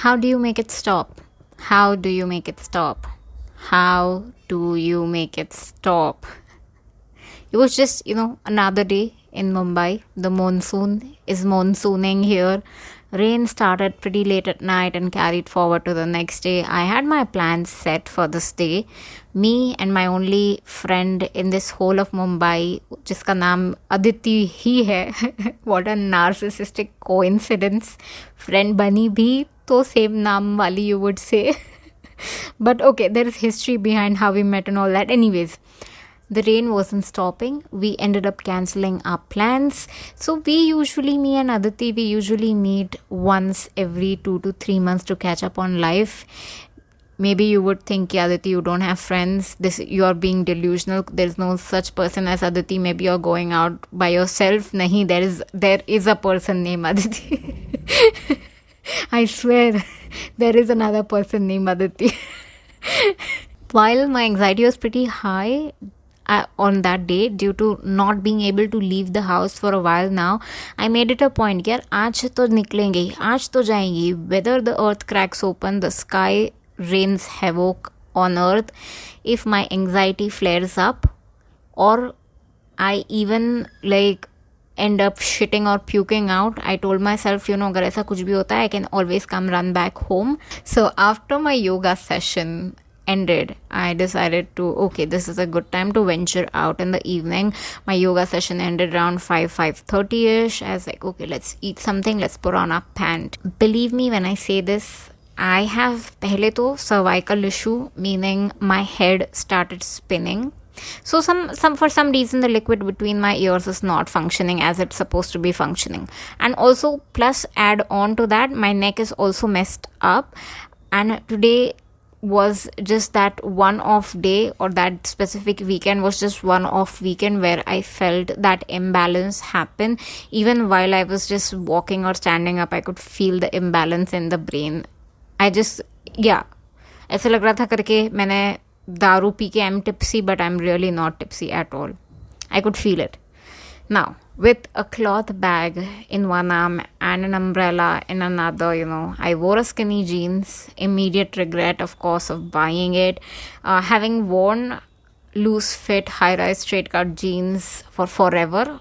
How do you make it stop? How do you make it stop? How do you make it stop? It was just, another day in Mumbai. The monsoon is monsooning here. Rain started pretty late at night and carried forward to the next day. I had my plans set for this day. Me and my only friend in this whole of Mumbai, जिसका नाम Aditi ही है. What a narcissistic coincidence. Friend बनी भी तो same नाम वाली, you would say. But okay, there is history behind how we met and all that. Anyways, the rain wasn't stopping. We ended up canceling our plans. So me and Aditi, we usually meet once every 2 to 3 months to catch up on life. Maybe you would think, yeah, Aditi, you don't have friends. You are being delusional. There's no such person as Aditi. Maybe you're going out by yourself. Nahi, there is a person named Aditi. I swear, there is another person named Aditi. While my anxiety was pretty high on that day due to not being able to leave the house for a while now, I made it a point, यार आज तो निकलेंगे, आज तो जाएंगे. Whether the earth cracks open, the sky rains havoc on earth, if my anxiety flares up, or I even end up shitting or puking out, I told myself, अगर ऐसा कुछ भी होता है, I can always come run back home. So after my yoga session ended, I decided to, okay, this is a good time to venture out in the evening. My yoga session ended around 5:30ish. I was like, okay, let's eat something, let's put on a pant. Believe me when I say this, I have pehle to cervical issue, meaning my head started spinning. So for some reason the liquid between my ears is not functioning as it's supposed to be functioning. And also plus add on to that, my neck is also messed up. And today was just that one off day, or that specific weekend was just one off weekend where I felt that imbalance happen. Even while I was just walking or standing up, I could feel the imbalance in the brain. ऐसा लग रहा था करके मैंने दारू P के I'm tipsy, but I'm really not tipsy at all. I could feel it. Now, with a cloth bag in one arm and an umbrella in another, I wore a skinny jeans. Immediate regret, of course, of buying it. Having worn loose fit, high-rise straight-cut jeans for forever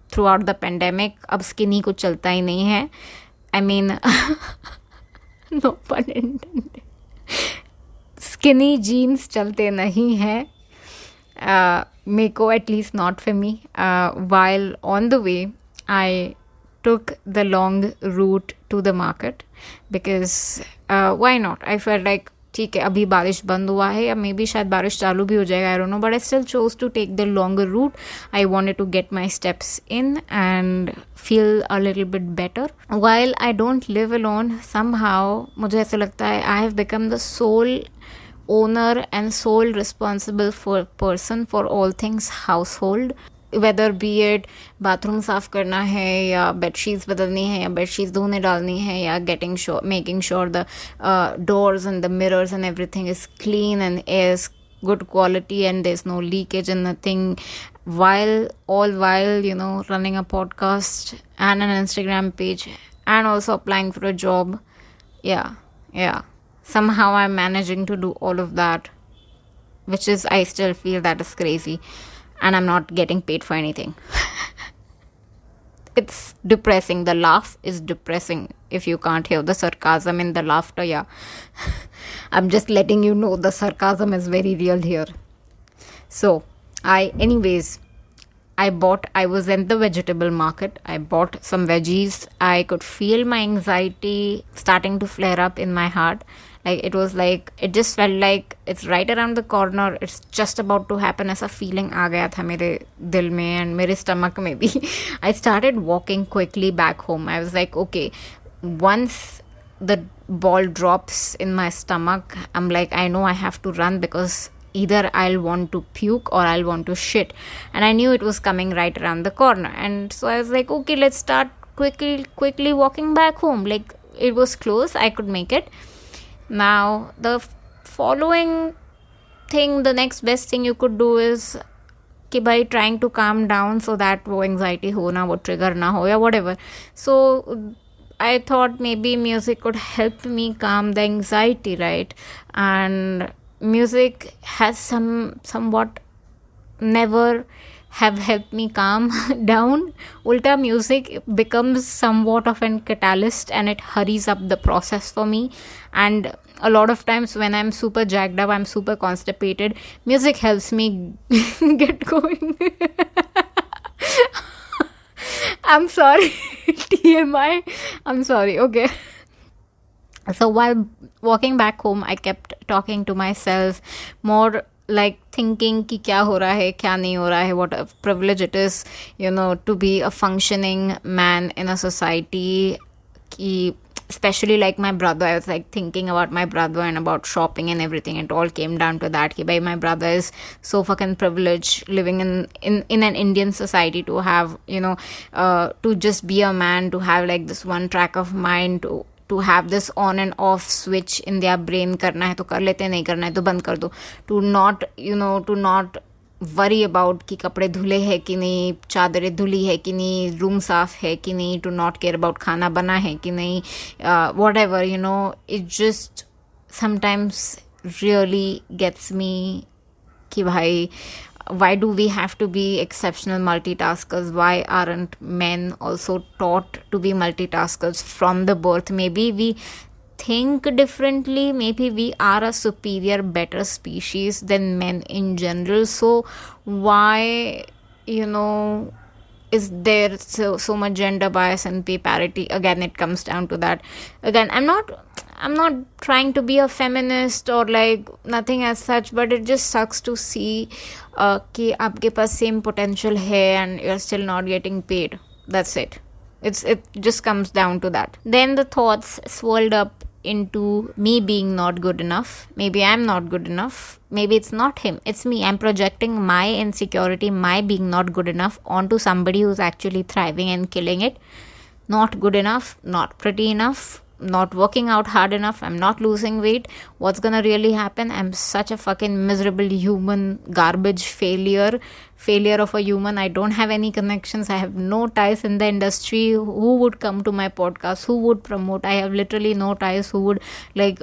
throughout the pandemic, अब skinny कुछ चलता ही नहीं है. I mean, no pun intended. Skinny jeans चलते नहीं हैं. Meko, at least not for me. While on the way, I took the long route to the market because why not? I felt like ठीक है अभी बारिश बंद हुआ है या मे बी शायद बारिश चालू भी हो जाएगा, I don't know, but I still chose to take the longer route. I wanted to get my steps in and feel a little bit better. While I don't live alone, somehow मुझे ऐसा लगता है I have become the sole owner and sole responsible for person for all things household, whether be it bathroom साफ करना है या bedsheets बदलनी है या bedsheets धोने डालनी है या making sure the doors and the mirrors and everything is clean and is good quality and there's no leakage and nothing, while running a podcast and an Instagram page and also applying for a job. Somehow I'm managing to do all of that, which is, I still feel that is crazy. And I'm not getting paid for anything. It's depressing. The laugh is depressing. If you can't hear the sarcasm in the laughter, yeah. I'm just letting you know the sarcasm is very real here. So, I was in the vegetable market. I bought some veggies. I could feel my anxiety starting to flare up in my heart. It just felt like it's right around the corner. It's just about to happen. ऐसा feeling आ गया था मेरे दिल में and मेरे stomach में भी. I started walking quickly back home. I was like, okay, once the ball drops in my stomach, I'm like, I know I have to run because either I'll want to puke or I'll want to shit. And I knew it was coming right around the corner. And so I was like, okay, let's start quickly walking back home. Like, it was close. I could make it. Now, the following thing, the next best thing you could do is कि भाई trying to calm down so that वो anxiety हो ना, वो trigger ना हो या whatever. So I thought maybe music could help me calm the anxiety, right? And music has somewhat never have helped me calm down. Ulta, music becomes somewhat of an catalyst and it hurries up the process for me. And a lot of times when I'm super jacked up, I'm super constipated, music helps me get going. I'm sorry, TMI. I'm sorry. Okay. So while walking back home, I kept talking to myself, more like thinking कि क्या हो रहा है, क्या नहीं हो रहा है, what a privilege it is, to be a functioning man in a society. कि especially like my brother, I was like thinking about my brother and about shopping and everything. It all came down to that. Ki bhai, my brother is so fucking privileged living in an Indian society to have, to just be a man, to have like this one track of mind, to have this on and off switch in their brain. करना है तो कर लेते, नहीं करना है तो बंद कर दो. To not, to not worry about कि कपड़े धुले हैं कि नहीं, चादरें धुली है कि नहीं, रूम साफ है कि नहीं, टू नॉट केयर अबाउट खाना बना है कि नहीं, whatever, it just sometimes really gets me कि भाई, why do we have to be exceptional multitaskers? Why aren't men also taught to be multitaskers from the birth? Maybe we think differently, maybe we are a superior, better species than men in general. So why, is there so much gender bias and pay parity? Again, it comes down to that. Again, I'm not trying to be a feminist or like nothing as such, but it just sucks to see कि आपके पास same potential है and you're still not getting paid. That's it. It just comes down to that. Then the thoughts swirled up into me being not good enough. Maybe I'm not good enough. Maybe it's not him. It's me. I'm projecting my insecurity, my being not good enough onto somebody who's actually thriving and killing it. Not good enough, not pretty enough, not working out hard enough, I'm not losing weight. What's gonna really happen? I'm such a fucking miserable human, garbage failure of a human. I don't have any connections. I have no ties in the industry. Who would come to my podcast? Who would promote? I have literally no ties who would like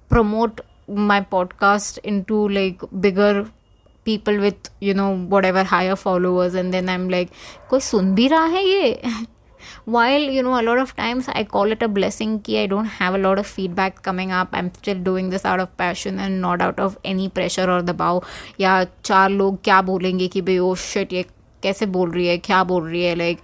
promote my podcast into like bigger people with, whatever higher followers. And then I'm like, koi sun bhi raha hai ye? While, a lot of times I call it a blessing कि I don't have a lot of feedback coming up. I'm still doing this out of passion and not out of any pressure or दबाव, या चार लोग क्या बोलेंगे कि भाई oh shit ये कैसे बोल रही है, क्या बोल रही है. Like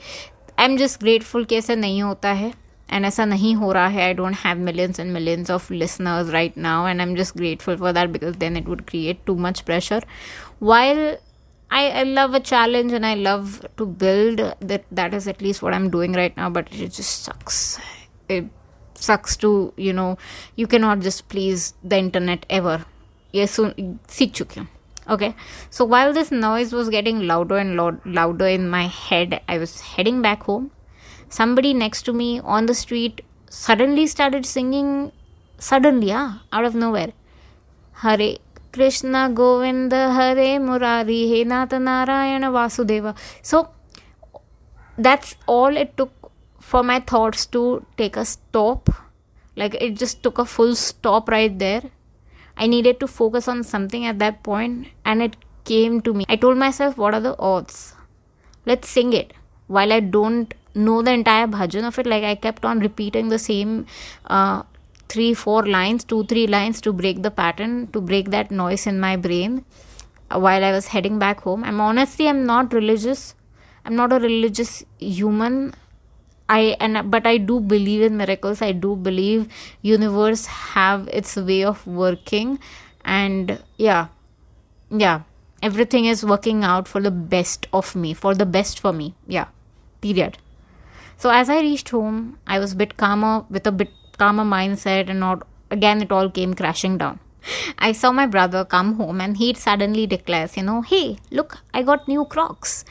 I'm just grateful कि ऐसा नहीं होता है and ऐसा नहीं हो रहा है. I don't have millions and millions of listeners right now, and I'm just grateful for that, because then it would create too much pressure. While I love a challenge and I love to build, that is at least what I'm doing right now, but it just sucks. It sucks to, you cannot just please the internet ever. Yes, सीख चुकी हूँ. Okay, so while this noise was getting louder and louder in my head, I was heading back home. Somebody next to me on the street suddenly started singing, out of nowhere, Hare Krishna Govinda Hare Murari He Nata Narayana Vasudeva. So that's all it took for my thoughts to take a stop. Like it just took a full stop right there. I needed to focus on something at that point, and it came to me. I told myself, what are the odds? Let's sing it. While I don't know the entire bhajan of it, like I kept on repeating the same 2-3 lines to break the pattern, to break that noise in my brain while I was heading back home. I'm not religious. I'm not a religious human. But I do believe in miracles. I do believe universe have its way of working, and yeah, everything is working out for the best of me, for the best for me. Yeah, period. So as I reached home, I was a bit calmer, with a bit calmer mindset, and not again it all came crashing down. I saw my brother come home and he'd suddenly declares, hey, look, I got new Crocs.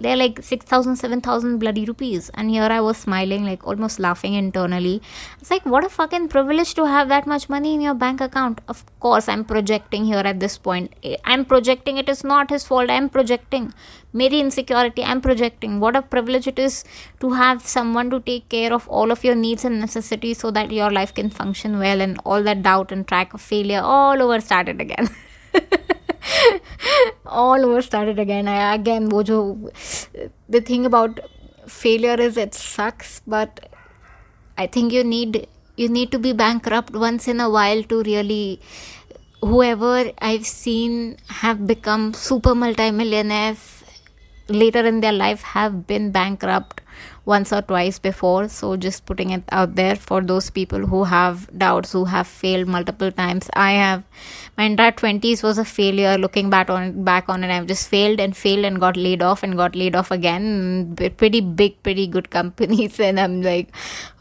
They're like 6,000, 7,000 bloody rupees. And here I was smiling, like almost laughing internally. It's like, what a fucking privilege to have that much money in your bank account. Of course, I'm projecting here at this point. I'm projecting, it is not his fault. I'm projecting. Meri insecurity, I'm projecting. What a privilege it is to have someone to take care of all of your needs and necessities so that your life can function well, and all that doubt and track of failure all over started again. All over started again. The thing about failure is it sucks, but I think you need to be bankrupt once in a while to really. Whoever I've seen have become super multimillionaires later in their life have been bankrupt once or twice before. So just putting it out there for those people who have doubts, who have failed multiple times. I have. My entire 20s was a failure. Looking back on it, I've just failed and got laid off and got laid off again. Pretty big, pretty good companies. And I'm like,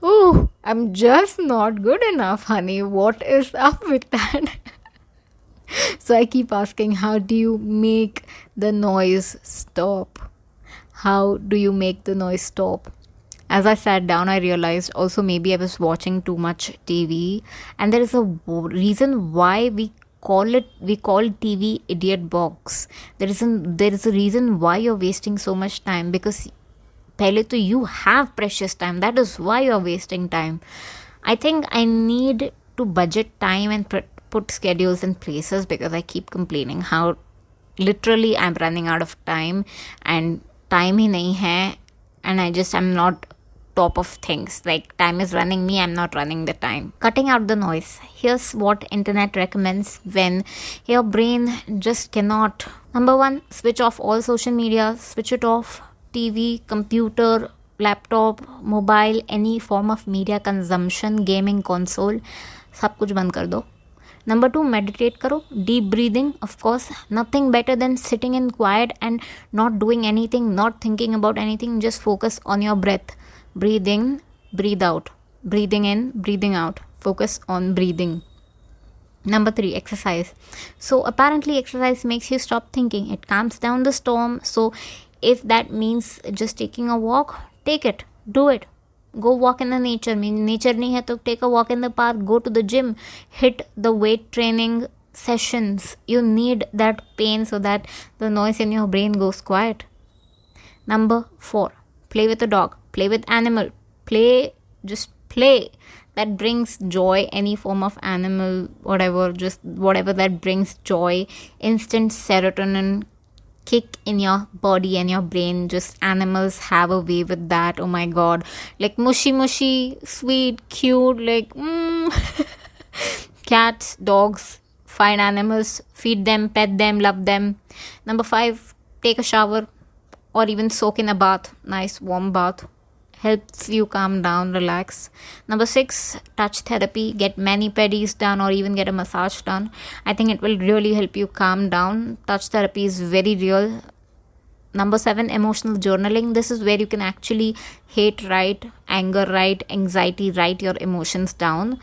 oh, I'm just not good enough, honey. What is up with that? So I keep asking, how do you make the noise stop? How do you make the noise stop? As I sat down, I realized also maybe I was watching too much TV, and there is a reason why we call TV idiot box. There is a reason why you're wasting so much time, because pehle to you have precious time. That is why you're wasting time. I think I need to budget time and put schedules in places, because I keep complaining how literally I'm running out of time, and time hi nahi hai, and I'm not top of things. Like, time is running me, I'm not running the time. Cutting out the noise. Here's what internet recommends when your brain just cannot. Number one, switch off all social media, switch it off. TV, computer, laptop, mobile, any form of media consumption, gaming console, सब कुछ बंद कर दो. Number two, meditate karo. Deep breathing, of course. Nothing better than sitting in quiet and not doing anything, not thinking about anything. Just focus on your breath. Breathe in, breathe out. Breathing in, breathing out. Focus on breathing. Number three, exercise. So apparently exercise makes you stop thinking. It calms down the storm. So if that means just taking a walk, take it. Do it. Go walk in the nature. Nature nahi hai to take a walk in the park. Go to the gym. Hit the weight training sessions. You need that pain so that the noise in your brain goes quiet. Number four, play with a dog. Play with animal. Just play. That brings joy. Any form of animal, whatever that brings joy. Instant serotonin kick in your body and your brain. Just animals have a way with that. Oh my god, like mushy, sweet, cute, like cats, dogs, fine animals. Feed them, pet them, love them. Number five, take a shower or even soak in a bath. Nice warm bath helps you calm down, relax. Number six, touch therapy. Get mani-pedis done or even get a massage done. I think it will really help you calm down. Touch therapy is very real. Number seven, emotional journaling. This is where you can actually hate write, anger write, anxiety write your emotions down.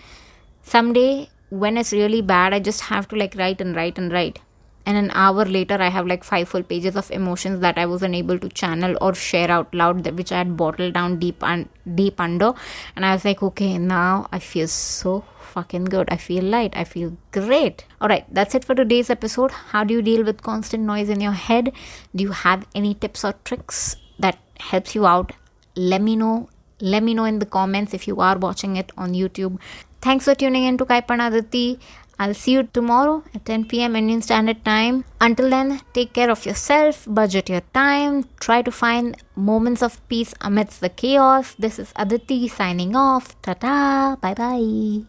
Someday when it's really bad, I just have to like write and write and write. And an hour later, I have like 5 full pages of emotions that I wasn't able to channel or share out loud, which I had bottled down deep under. And I was like, okay, now I feel so fucking good. I feel light. I feel great. All right, that's it for today's episode. How do you deal with constant noise in your head? Do you have any tips or tricks that helps you out? Let me know. Let me know in the comments if you are watching it on YouTube. Thanks for tuning in to Kai Pan Aditi. I'll see you tomorrow at 10 p.m. Indian Standard Time. Until then, take care of yourself, budget your time, try to find moments of peace amidst the chaos. This is Aditi signing off. Ta-ta, bye-bye.